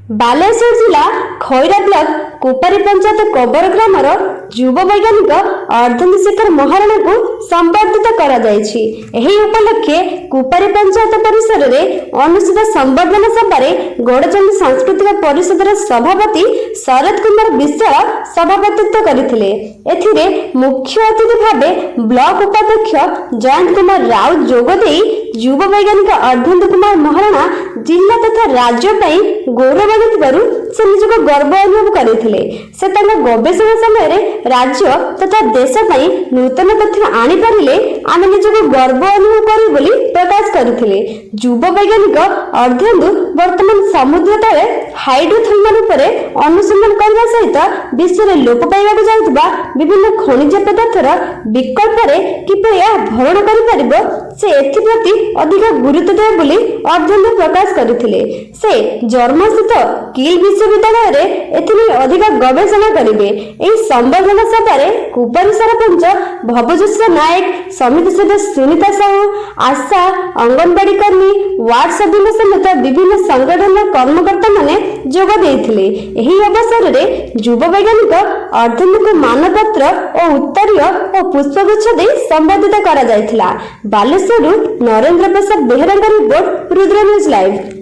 बालेश्वर जिला खैरा ब्लॉक कुपारी पंचायत कबर ग्रामर युव वैज्ञानिक अर्धशेखर महाराणा को संबर्धित करा जायछि। एही उपलक्षे कुपारी पंचायत परिसर में अनुष्ठित संबर्धना सभा गौड़चंडी सांस्कृतिक परिषद सभापति शरद कुमार विश्वाल सभापतित्व करथिले। एथिरे मुख्य अतिथि भावे ब्लॉक उपाध्यक्ष जयंत कुमार राउत जोगदे युव वैज्ञानिक अर्धेंद्र कुमार महाराणा जिला तथा राज्य पर गौरव से निजक गर्व अनुभव करते। से गवेषणा समय राज्य तथा देश नूतन तथ्य आनी पारे आम निजक गर्व अनुभव करूँ बोली प्रकाश करते। युव वैज्ञानिक अर्धेंदु वर्तमान समुद्र तले हाइड्रोथर्मल अनुसंधान करने सहित विश्व में लोप पाइबा जाउतबा विभिन्न खनिज पदार्थर विकल्प किपरि भरण कर से एप्रति अधिक गुरुत्व दे बोली अर्धेंदु प्रकाश करथिले। से जर्मन स्थित किल विश्वविद्यालय एथिने अधिक गवेषणा करिवे। एही संबर्धना सभा कुपारी सरपंच भवजोस्र नायक, समिति सदस्य सुनीता साहू, आशा, अंगनवाड़ी कर्मी, वार्ड सभ्य समेत विभिन्न संगठन कर्मकर्ता माने जोग देइथिले। एही अवसर में युव वैज्ञानिक अर्धेंदु को मानपत्र और उत्तरीय और पुष्पगुच्छ दे संबोधित करा जायथिला। Baleswar Narendra Prasad Behera report, Rudra news live.